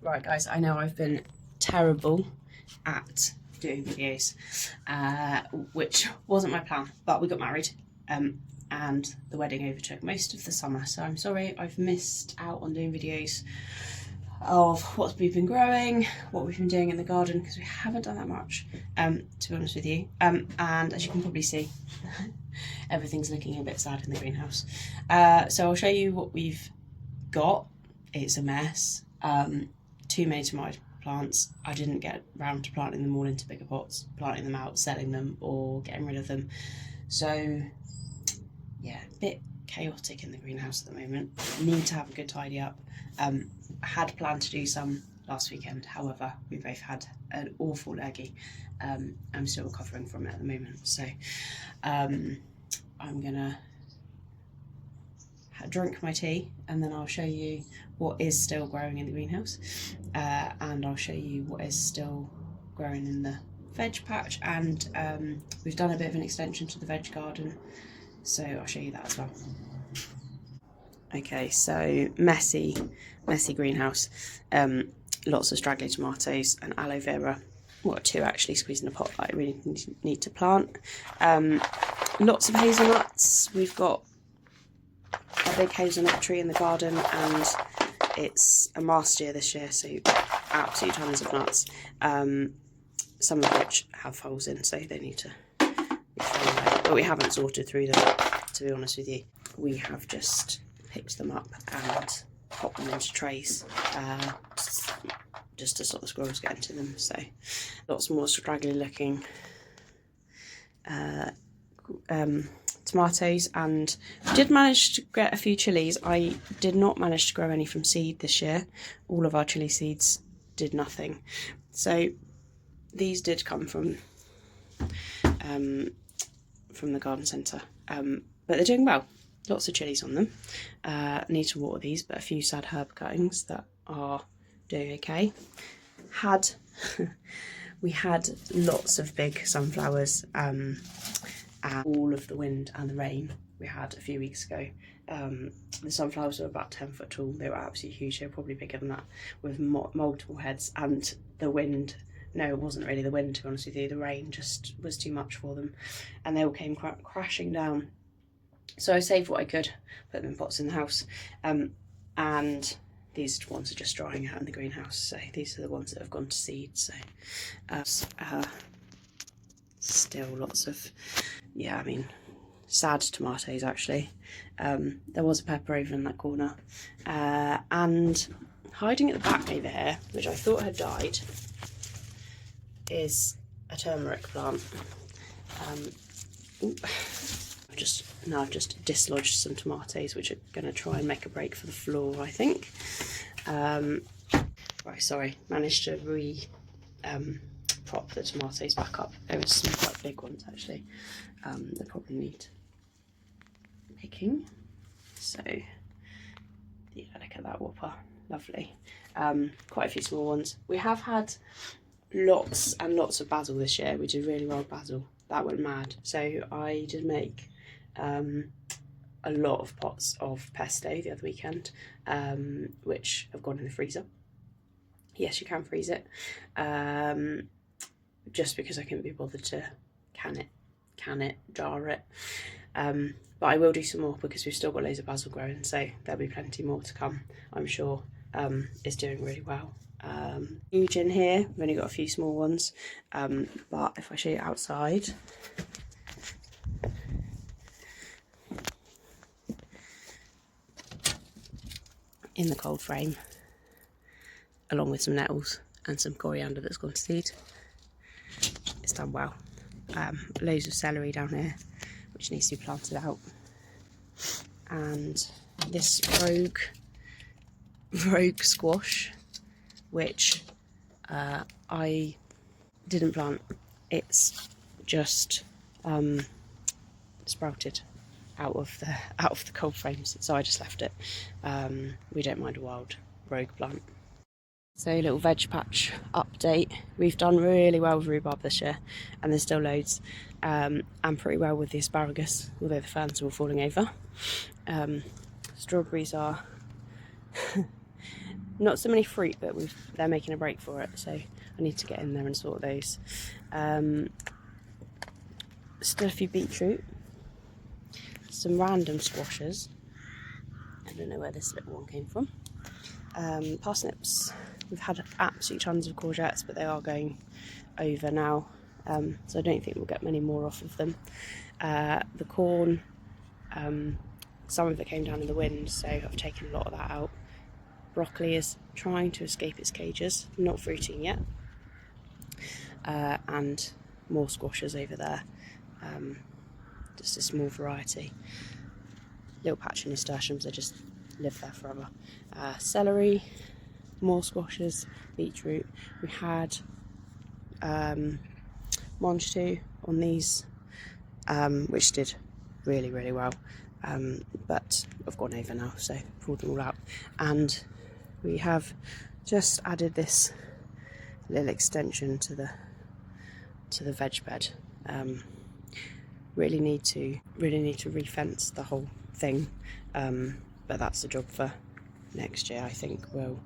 Right guys, I know I've been terrible at doing videos, which wasn't my plan, but we got married and the wedding overtook most of the summer, so I'm sorry I've missed out on doing videos of what we've been growing, what we've been doing in the garden, because we haven't done that much, to be honest with you. And as you can probably see, everything's looking a bit sad in the greenhouse. So I'll show you what we've got. It's a mess. Too many tomato plants. I didn't get round to planting them all into bigger pots, planting them out, selling them, or getting rid of them. So yeah, a bit chaotic in the greenhouse at the moment. Need to have a good tidy up. I had planned to do some last weekend, however we both had an awful leggy. I'm still recovering from it at the moment, so I'm gonna drink my tea and then I'll show you what is still growing in the greenhouse, and I'll show you what is still growing in the veg patch, and we've done a bit of an extension to the veg garden, so I'll show you that as well. Okay, so messy greenhouse. Lots of straggly tomatoes and aloe vera. Well, 2 actually squeezed in a pot that I really need to plant. Lots of hazelnuts. We've got a big hazelnut tree in the garden and it's a mast year this year, so absolute tons of nuts. Some of which have holes in, so they need to be thrown away. But we haven't sorted through them, to be honest with you. We have just picked them up and popped them into trays, just to stop the squirrels getting to them. So lots more straggly looking tomatoes, and we did manage to get a few chilies. I did not manage to grow any from seed this year. All of our chili seeds did nothing. So these did come from the garden centre, but they're doing well. Lots of chilies on them. I need to water these, but a few sad herb cuttings that are doing okay. We had lots of big sunflowers, and all of the wind and the rain we had a few weeks ago. The sunflowers were about 10 foot tall. They were absolutely huge. They were probably bigger than that, with multiple heads. And the wind, no, it wasn't really the wind, to be honest with you. The rain just was too much for them, and they all came crashing down. So I saved what I could, put them in pots in the house, and these ones are just drying out in the greenhouse. So these are the ones that have gone to seed. So still lots of, yeah, I mean, sad tomatoes actually. There was a pepper over in that corner, and hiding at the back over here, which I thought had died, is a turmeric plant. I've just dislodged some tomatoes, which are going to try and make a break for the floor, I think. Right, sorry, managed to prop the tomatoes back up. There were some quite big ones actually. They probably need picking. So yeah, look at that whopper, lovely. Quite a few small ones. We have had lots and lots of basil this year. We did really well with basil. That went mad. So I did make a lot of pots of pesto the other weekend, which have gone in the freezer. Yes, you can freeze it, just because I couldn't be bothered to can it, jar it. But I will do some more because we've still got loads of basil growing, so there'll be plenty more to come, I'm sure. It's doing really well. Huge in here, we've only got a few small ones, but if I show you outside, in the cold frame, along with some nettles and some coriander that's gone to seed. It's done well. Loads of celery down here, which needs to be planted out. And this rogue squash, which I didn't plant. It's just sprouted out of the cold frames, so I just left it. We don't mind a wild rogue plant. So a little veg patch update. We've done really well with rhubarb this year, and there's still loads, and pretty well with the asparagus, although the ferns are all falling over. Strawberries are Not so many fruit, but they're making a break for it, so I need to get in there and sort those. Still a few beetroot, some random squashes. I don't know where this little one came from. Parsnips. We've had absolute tons of courgettes, but they are going over now, so I don't think we'll get many more off of them. The corn, some of it came down in the wind, so I've taken a lot of that out. Broccoli is trying to escape its cages, not fruiting yet, and more squashes over there, just a small variety. Little patch of nasturtiums, they just live there forever. Celery, more squashes, beetroot. We had Monge 2 on these, which did really, really well, but I've gone over now, so pulled them all out. And we have just added this little extension to the veg bed. Really need to re-fence the whole thing, but that's a job for next year. I think we'll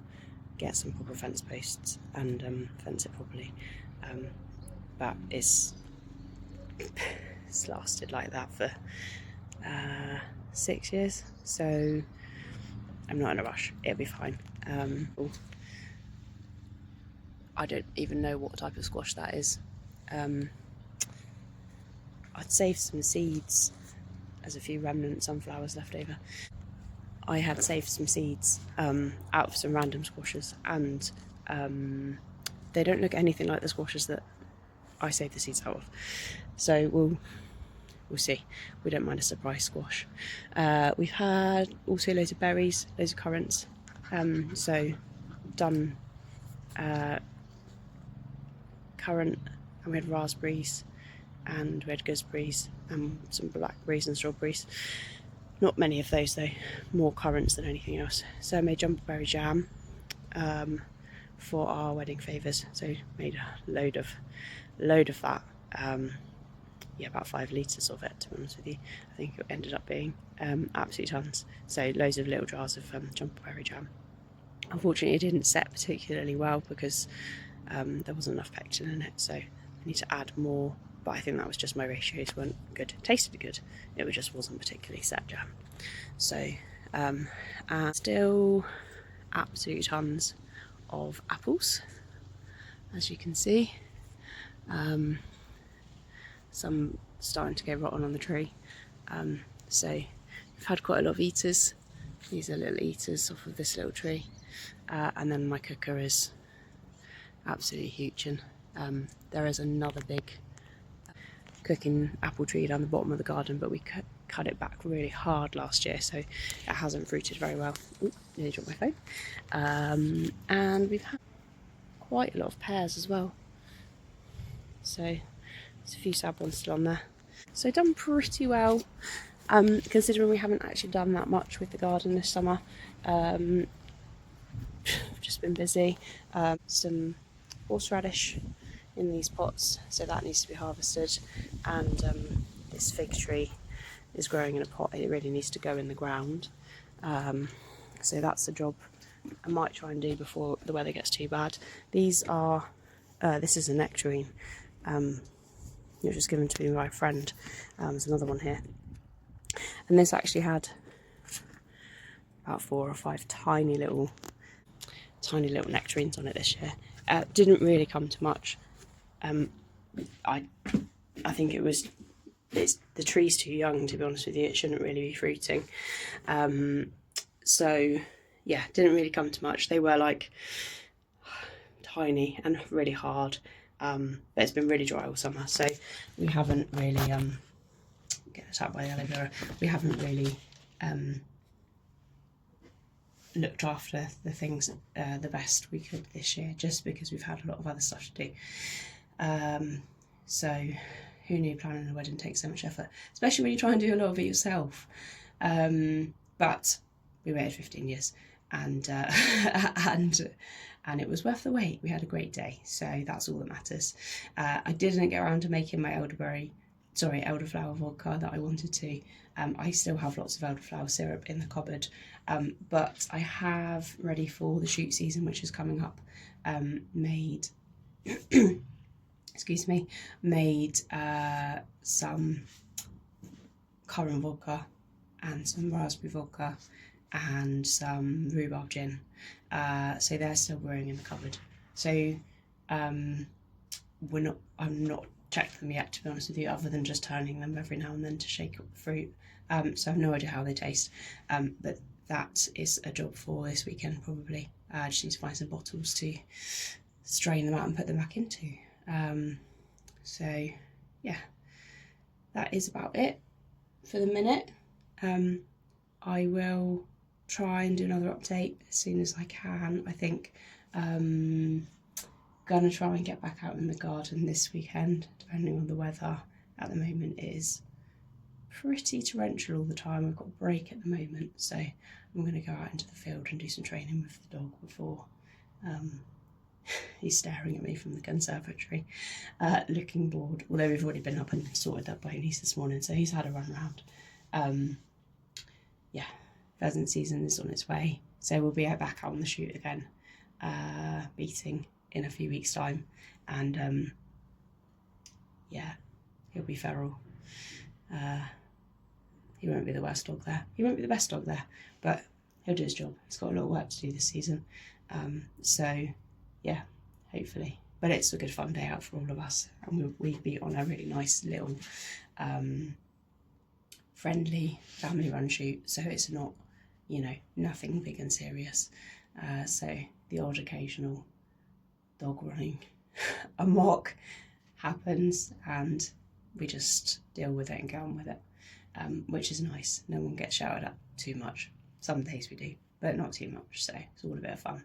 get some proper fence posts and fence it properly. But it's lasted like that for 6 years, so I'm not in a rush. It'll be fine. I don't even know what type of squash that is. I'd saved some seeds. There's a few remnant sunflowers left over. I had saved some seeds out of some random squashes, and they don't look anything like the squashes that I saved the seeds out of. So we'll see. We don't mind a surprise squash. We've had also loads of berries, loads of currants. So done currant, and we had raspberries, and we had gooseberries, and some blackberries and strawberries. Not many of those though, more currants than anything else. So I made jumper berry jam for our wedding favours. So made a load of that. Yeah, about 5 litres of it, to be honest with you. I think it ended up being absolute tons. So loads of little jars of jumper berry jam. Unfortunately, it didn't set particularly well because there wasn't enough pectin in it, so I need to add more. But I think that was just my ratios weren't good. It tasted good, it just wasn't particularly set jam. So, and still absolute tons of apples, as you can see. Some starting to go rotten on the tree. So we've had quite a lot of eaters. These are little eaters off of this little tree. And then my cooker is absolutely huge. There is another big cooking apple tree down the bottom of the garden, but we cut it back really hard last year, so it hasn't fruited very well. Ooh, nearly dropped my phone. And we've had quite a lot of pears as well, so there's a few sad ones still on there. So done pretty well, considering we haven't actually done that much with the garden this summer. Just been busy. Some horseradish in these pots, so that needs to be harvested, and this fig tree is growing in a pot. It really needs to go in the ground, so that's the job I might try and do before the weather gets too bad. These are this is a nectarine, which was given to me by my friend. There's another one here, and this actually had about 4 or 5 tiny little nectarines on it this year. Didn't really come to much. I think the tree's too young, to be honest with you. It shouldn't really be fruiting. So yeah, didn't really come to much. They were like tiny and really hard, but it's been really dry all summer, so we haven't really get attacked by the aloe vera. We haven't really looked after the things the best we could this year, just because we've had a lot of other stuff to do. So who knew planning a wedding takes so much effort, especially when you try and do a lot of it yourself. But we waited 15 years, and it was worth the wait. We had a great day, so that's all that matters. I didn't get around to making my elderberry sorry, elderflower vodka that I wanted to. I still have lots of elderflower syrup in the cupboard, but I have, ready for the shoot season, which is coming up, made excuse me, made some currant vodka and some raspberry vodka and some rhubarb gin. So they're still brewing in the cupboard. So I'm not checked them yet, to be honest with you, other than just turning them every now and then to shake up the fruit. So I have no idea how they taste, but that is a job for this weekend probably. I just need to find some bottles to strain them out and put them back into. So yeah, that is about it for the minute. I will try and do another update as soon as I can. I think gonna try and get back out in the garden this weekend, depending on the weather. At the moment it is pretty torrential all the time. I've got a break at the moment, so I'm going to go out into the field and do some training with the dog before he's staring at me from the conservatory, looking bored, although we've already been up and sorted that ponies this morning, so he's had a run around. Yeah, pheasant season is on its way, so we'll be back out on the shoot again, beating in a few weeks' time, and yeah, he'll be feral. He won't be the worst dog there. He won't be the best dog there, but he'll do his job. He's got a lot of work to do this season. So, yeah, hopefully. But it's a good fun day out for all of us. And we've been on a really nice little friendly family-run shoot. So it's not, you know, nothing big and serious. So the odd occasional dog running amok happens, and we just deal with it and get on with it, which is nice. No one gets shouted at too much. Some days we do, but not too much, so it's all a bit of fun.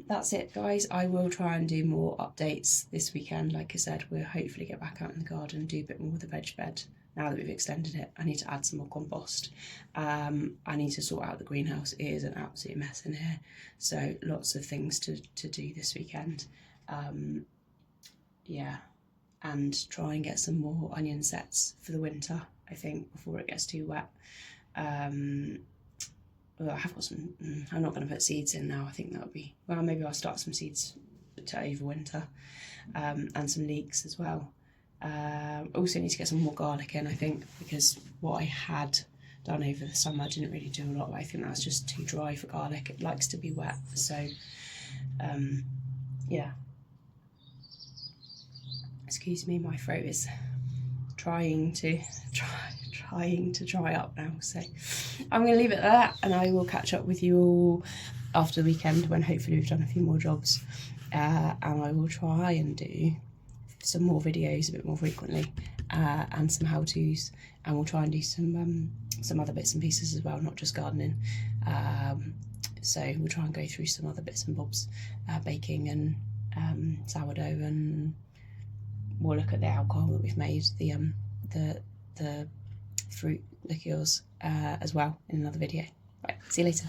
That's it, guys. I will try and do more updates this weekend. Like I said, we'll hopefully get back out in the garden and do a bit more with the veg bed now that we've extended it. I need to add some more compost. I need to sort out the greenhouse. It is an absolute mess in here, so lots of things to do this weekend. Yeah, and try and get some more onion sets for the winter, I think, before it gets too wet. Well, I have got some, I'm not going to put seeds in now. I think that would be, well, maybe I'll start some seeds to overwinter, and some leeks as well. Also need to get some more garlic in, I think, because what I had done over the summer I didn't really do a lot. I think that's just too dry for garlic. It likes to be wet, so yeah. Excuse me, my throat is trying to dry up now, so I'm going to leave it at that, and I will catch up with you all after the weekend when hopefully we've done a few more jobs, and I will try and do some more videos a bit more frequently, and some how-tos, and we'll try and do some other bits and pieces as well, not just gardening. So we'll try and go through some other bits and bobs, baking and sourdough, and we'll look at the alcohol that we've made, the fruit liqueurs as well in another video. Right, see you later.